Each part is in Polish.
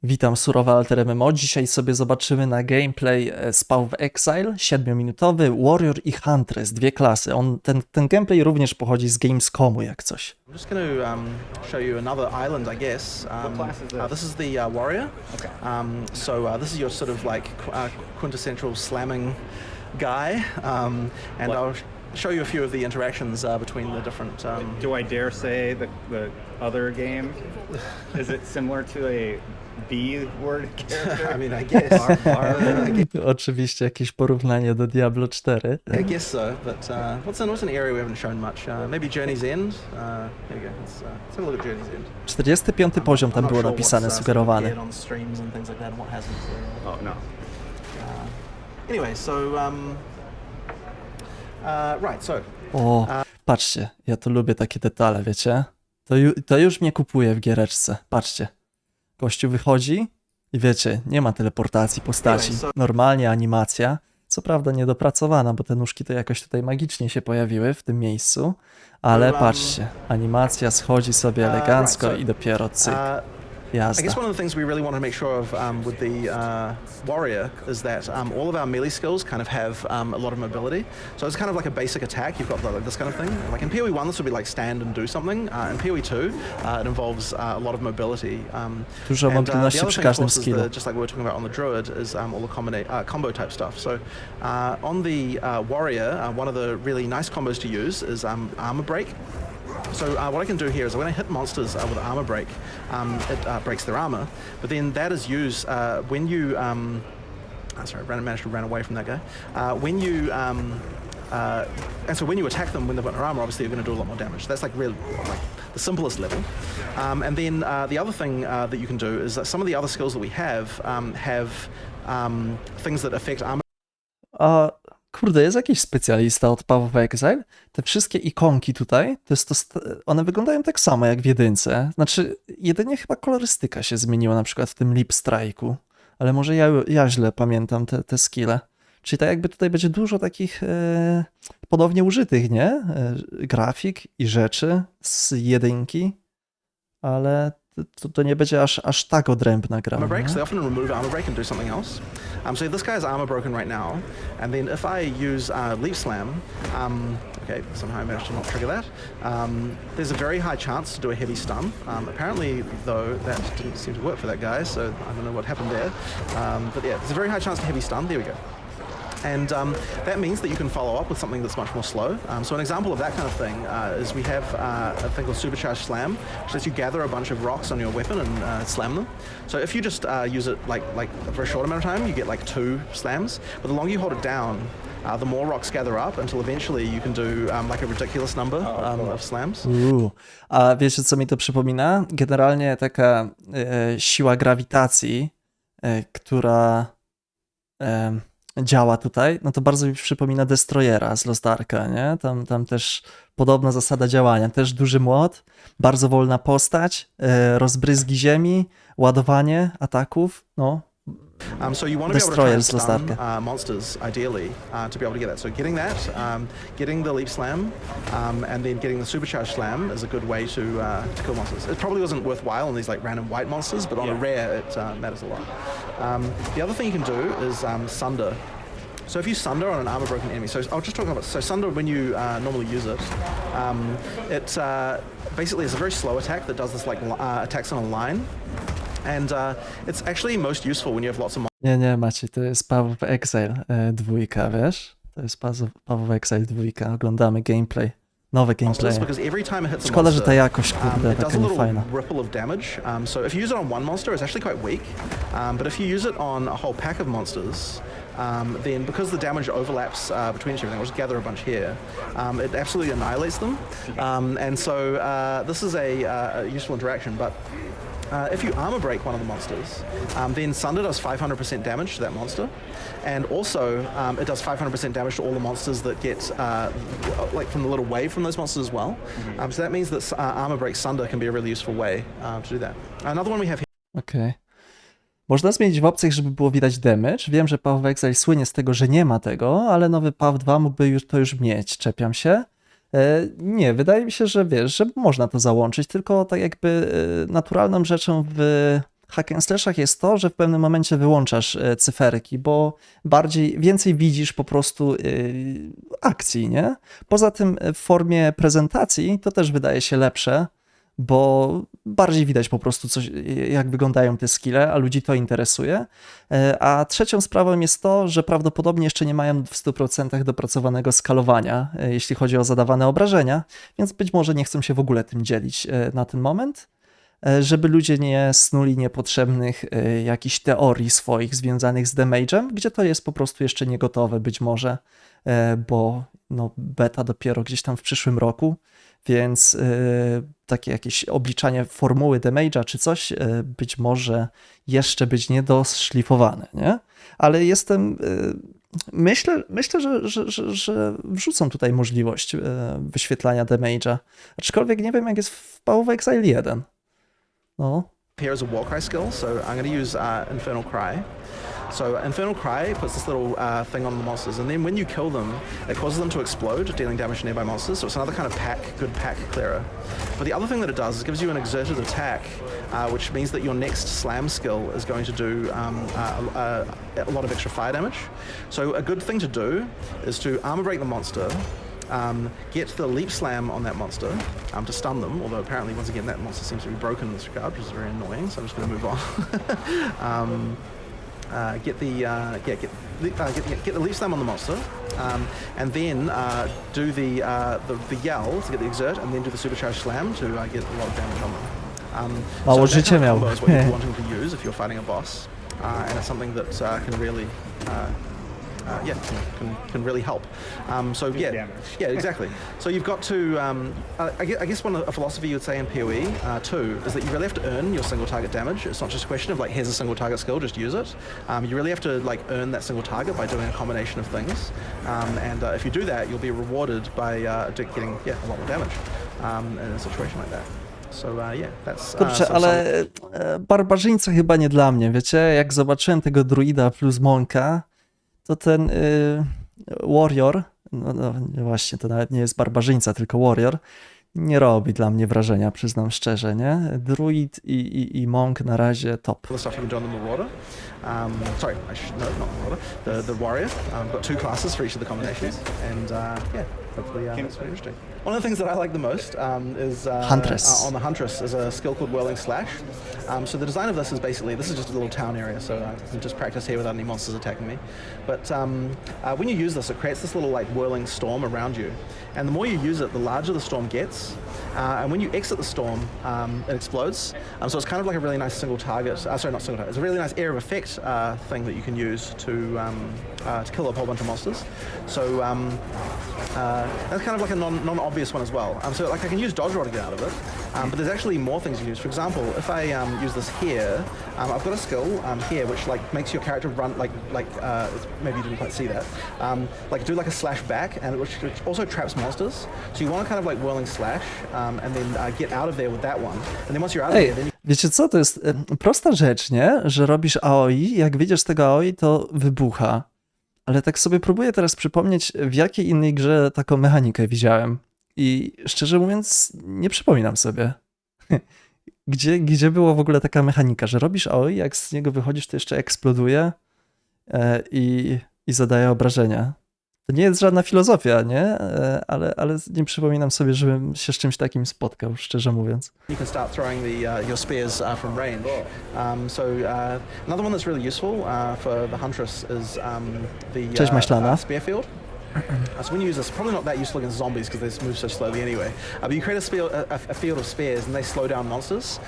Witam, surowe AlterMMO. Dzisiaj sobie zobaczymy na gameplay z Path of Exile, 7-minutowy, Warrior i Huntress, dwie klasy. Ten gameplay również pochodzi z Gamescomu, jak coś. I'm just going to show you another island, I guess. What class is this? This is the Warrior. Okay. This is your sort of like quintessential slamming guy, and I'll show you a few of the interactions between the different. Do I dare say the other game? Is it similar to a B-word character? I mean, I guess. Oczywiście jakieś porównanie do Diablo 4. I guess so, but what's an area we haven't shown much? Maybe Journey's End. Here we go. Let's have a look at Journey's End. 45. poziom tam I'm not było sure napisane, what's, sugerowany. on streams and things like that, and what hasn't. Oh no. Anyway, so right, so. O, patrzcie, ja tu lubię takie detale, wiecie? To już mnie kupuje w giereczce, patrzcie. Gościu wychodzi i wiecie, nie ma teleportacji postaci. Normalnie animacja, co prawda niedopracowana, bo te nóżki to jakoś tutaj magicznie się pojawiły w tym miejscu, ale patrzcie, animacja schodzi sobie elegancko i dopiero cyk. I Jazda. guess one of the things we really want to make sure of with the Warrior is that all of our melee skills kind of have a lot of mobility. So it's kind of like a basic attack. You've got like this kind of thing. Like in PoE 1, this would be like stand and do something. In PoE 2, it involves a lot of mobility. Dużo mobilności przy każdym is skillu. just like we were talking about on the Druid, is all the combo type stuff. So on the Warrior, one of the really nice combos to use is Armor Break. So what I can do here is when I hit monsters with Armor Break, it breaks their armor, but then that is used when you, sorry, I managed to run away from that guy. And so when you attack them when they've got their armor, obviously you're going to do a lot more damage. That's like really like the simplest level. And then the other thing that you can do is that some of the other skills that we have things that affect armor. Kurde, jest jakiś specjalista od Path of Exile? Te wszystkie ikonki tutaj, one wyglądają tak samo jak w jedynce. Znaczy, jedynie chyba kolorystyka się zmieniła, na przykład w tym Lip Strike'u. Ale może ja źle pamiętam te skille. Czyli tak jakby tutaj będzie dużo takich podobnie użytych, nie? Grafik i rzeczy z jedynki, ale to nie będzie aż tak odrębna gra. Armor breaks, they often remove armor break and do something else. So this guy is armor broken right now, and then if I use leap slam, okay, somehow I managed to not trigger that. There's a very high chance to do a heavy stun. Apparently, though, that didn't seem to work for that guy, so I don't know what happened there. But yeah, there's a very high chance to heavy stun. There we go. And that means that you can follow up with something that's much more slow. So an example of that kind of thing is we have a thing called Supercharged Slam, which lets you gather a bunch of rocks on your weapon and slam them. So if you just use it like a very short amount of time, you get like 2 slams. But the longer you hold it down, the more rocks gather up until eventually you can do like a ridiculous number of slams. A wiecie, co mi to przypomina? Generalnie taka siła grawitacji, która działa tutaj, no to bardzo mi przypomina Destroyera z Lost Arka, nie? Tam też podobna zasada działania, też duży młot, bardzo wolna postać, rozbryzgi ziemi, ładowanie ataków, no. So you want to be able to try and stun monsters, ideally, to be able to get that. So getting the leap slam, and then getting the supercharged slam is a good way to kill monsters. It probably wasn't worthwhile on these like random white monsters, but on a rare it matters a lot. The other thing you can do is sunder. So if you sunder on an armor broken enemy, so I'll just talk about sunder when you normally use it. It basically is a very slow attack that does this like attacks on a line. And it's actually most useful when you have lots of Nie, Maciej, to jest Path of Exile 2, wiesz? To jest Path of Exile 2, oglądamy gameplay, nowe gameplay. Szkoda, że ta jakość, kurde, taka niefajna. Ripple of damage. So if you use it on one monster, it's actually quite weak. But if you use it on a whole pack of monsters, then because the damage overlaps between everything, we'll just gather a bunch here, it absolutely annihilates them. And so this is a useful interaction, but if you armor break one of the monsters, then Sunder does 500% damage to that monster, and also it does 500% damage to all the monsters that get like from the little wave from those monsters as well. So that means that armor break Sunder can be a really useful way to do that. Another one we have here. Okay. Można zmienić w opcjach, żeby było widać damage. Wiem, że Path of Exile słynie z tego, że nie ma tego, ale nowy Path 2 mógłby to już mieć. Czepiam się. Nie, wydaje mi się, że wiesz, że można to załączyć, tylko tak jakby naturalną rzeczą w hack and slashach jest to, że w pewnym momencie wyłączasz cyferki, bo więcej widzisz po prostu akcji, nie? Poza tym w formie prezentacji to też wydaje się lepsze, bo bardziej widać po prostu coś, jak wyglądają te skille, a ludzi to interesuje. A trzecią sprawą jest to, że prawdopodobnie jeszcze nie mają w 100% dopracowanego skalowania, jeśli chodzi o zadawane obrażenia, więc być może nie chcą się w ogóle tym dzielić na ten moment, żeby ludzie nie snuli niepotrzebnych jakichś teorii swoich związanych z damage'em, gdzie to jest po prostu jeszcze nie gotowe być może, bo no, beta dopiero gdzieś tam w przyszłym roku, więc takie jakieś obliczanie formuły damage'a czy coś być może jeszcze być niedoszlifowane, nie? Ale myślę, że wrzucą tutaj możliwość wyświetlania damage'a, aczkolwiek nie wiem jak jest w Power of Exile 1. No. Here is a Warcry skill, so I'm going to use Infernal Cry. So Infernal Cry puts this little thing on the monsters, and then when you kill them, it causes them to explode, dealing damage to nearby monsters. So it's another kind of good pack clearer. But the other thing that it does is it gives you an exerted attack, which means that your next slam skill is going to do a lot of extra fire damage. So a good thing to do is to armor break the monster, get the leap slam on that monster to stun them, although apparently once again that monster seems to be broken in this regard, which is very annoying, so I'm just going to move on. Get the leap slam on the monster, and then do the yell to get the exert, and then do the supercharged slam to get a lot of damage on them. Mało so that życia kind of miał. combo is what you're wanting to use if you're fighting a boss, and it's something that can really can really help. So yeah, exactly. So you've got to. I guess a philosophy you would say in PoE too is that you really have to earn your single target damage. It's not just a question of like here's a single target skill, just use it. You really have to like earn that single target by doing a combination of things. And if you do that, you'll be rewarded by getting a lot more damage in a situation like that. So yeah, that's. Kurczę, ale barbarzyńca chyba nie dla mnie, wiecie? Jak zobaczyłem tego druida plus monka, to ten warrior, no właśnie, to nawet nie jest barbarzyńca, tylko warrior, nie robi dla mnie wrażenia, przyznam szczerze, nie? Druid i monk na razie top. The stuff you can do on the Marauder. Sorry, no, not Marauder. The warrior. Got 2 classes for each of the combinations, and hopefully that's very interesting. One of the things that I like the most is Huntress. on the Huntress is a skill called Whirling Slash. So the design of this is basically, this is just a little town area, so I can just practice here without any monsters attacking me. But when you use this, it creates this little like whirling storm around you, and the more you use it, the larger the storm gets. And when you exit the storm, it explodes. So it's kind of like a really nice single target. Sorry, not single target. It's a really nice area of effect thing that you can use to kill a whole bunch of monsters. So that's kind of like a non-obvious one as well. So like I can use dodge roll to get out of it, but there's actually more things you can use. For example, if I use this here, I've got a skill here which like makes your character run maybe you didn't quite see that. Like do like a slash back, and which also traps monsters. So you want to kind of like whirling slash. And then get out of there with that one. And then once you're out of there, then wiecie co, to jest prosta rzecz, nie? Że robisz AOI, jak wyjdziesz z tego AOI, to wybucha. Ale tak sobie próbuję teraz przypomnieć, w jakiej innej grze taką mechanikę widziałem. I szczerze mówiąc, nie przypominam sobie. Gdzie była w ogóle taka mechanika, że robisz AOI, jak z niego wychodzisz, to jeszcze eksploduje i zadaje obrażenia. To nie jest żadna filozofia, nie? Ale nie przypominam sobie, żebym się z czymś takim spotkał, szczerze mówiąc. you can start throwing your spears from range. Another one that's really useful for the Huntress is Cześć, Maślana. spear field. So when you use this, probably not that useful against zombies because they move so slowly anyway. But you create a field of spears and they slow down monsters.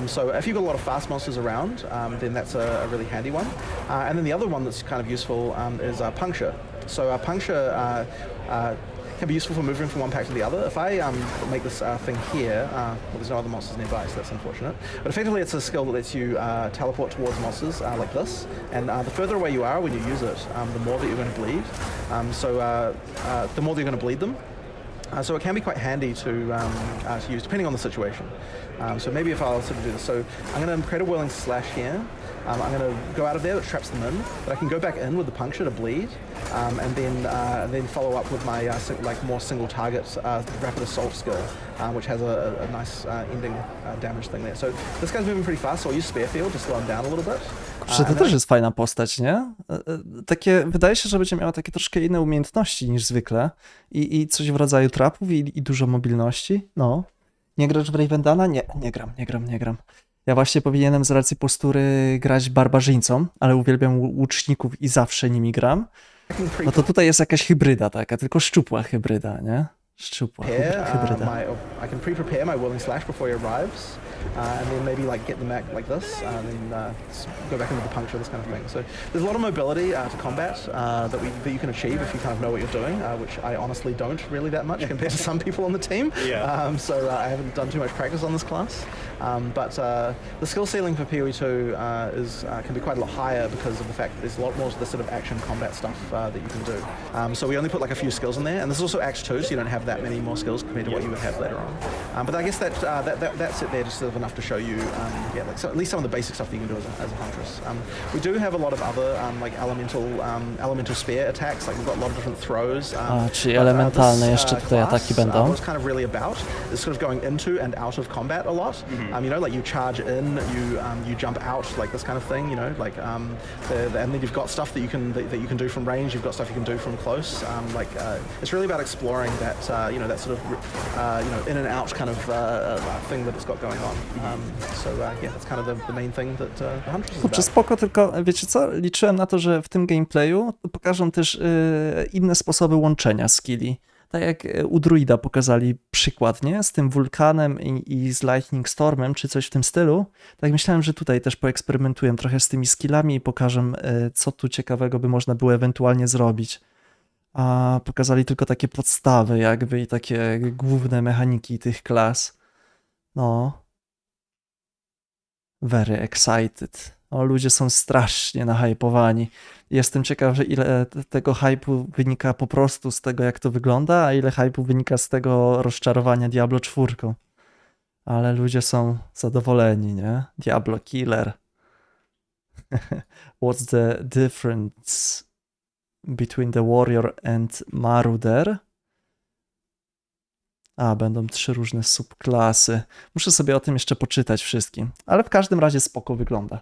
So if you've got a lot of fast monsters around, then that's a really handy one. And then the other one that's kind of useful is puncture. So puncture can be useful for moving from one pack to the other. If I make this thing here, well, there's no other monsters nearby, so that's unfortunate. But effectively, it's a skill that lets you teleport towards monsters like this. And the further away you are when you use it, the more that you're going to bleed. The more that you're going to bleed them. So it can be quite handy to use, depending on the situation. So maybe if I'll sort of do this. So I'm going to create a whirling slash here. I'm going to go out of there, which traps them in, but I can go back in with the puncture to bleed, and then follow up with my more single target rapid assault skill, which has a nice ending damage thing there. So this guy's moving pretty fast, so I'll use Spear Field to slow him down a little bit. Kurczę, to też jest fajna postać, nie? Takie, wydaje się, że będzie miała takie troszkę inne umiejętności niż zwykle i coś w rodzaju trapów i dużo mobilności. No. Nie grasz w Ravendana? Nie gram. Ja właśnie powinienem z racji postury grać barbarzyńcą, ale uwielbiam łuczników i zawsze nimi gram. No to tutaj jest jakaś hybryda taka, tylko szczupła hybryda, nie? Szczupła hybryda. I can pre-prepare my Willing Slash before he arrives, and then maybe like get the mech like this, and then go back into the puncture, this kind of thing. So there's a lot of mobility to combat that you can achieve if you kind of know what you're doing, which I honestly don't really that much compared to some people on the team. Yeah. So I haven't done too much practice on this class. But the skill ceiling for PoE2 can be quite a lot higher because of the fact that there's a lot more of this sort of action combat stuff that you can do. So we only put like a few skills in there, and this is also Act 2, so you don't have that many more skills compared to what you would have later on. But I guess that's it there, just sort of enough to show you, like at least some of the basic stuff that you can do as a Huntress. We do have a lot of other like elemental spear attacks, like we've got a lot of different throws. Czyli elementalne jeszcze tutaj ataki będą. What's kind of really about is sort of going into and out of combat a lot. You know, like you charge in, you jump out, like this kind of thing. You know, like and then you've got stuff that you can do from range. You've got stuff you can do from close. It's really about exploring that that sort of in and out kind of thing that it's got going on. Yeah, that's kind of the main thing that the Huntress is Kurczę, about. spoko, tylko wiecie co? Liczyłem na to, że w tym gameplayu pokażą też inne sposoby łączenia skilli. Tak jak u druida pokazali przykład, nie? Z tym wulkanem i z Lightning Stormem, czy coś w tym stylu. Tak myślałem, że tutaj też poeksperymentuję trochę z tymi skillami i pokażę, co tu ciekawego by można było ewentualnie zrobić. A pokazali tylko takie podstawy jakby i takie główne mechaniki tych klas. No. Very excited. O, ludzie są strasznie nahypowani. Jestem ciekaw, że ile tego hype'u wynika po prostu z tego, jak to wygląda, a ile hype'u wynika z tego rozczarowania Diablo 4. Ale ludzie są zadowoleni, nie? Diablo Killer. What's the difference between the Warrior and Marauder? Będą 3 różne subklasy. Muszę sobie o tym jeszcze poczytać wszystkim. Ale w każdym razie spoko wygląda.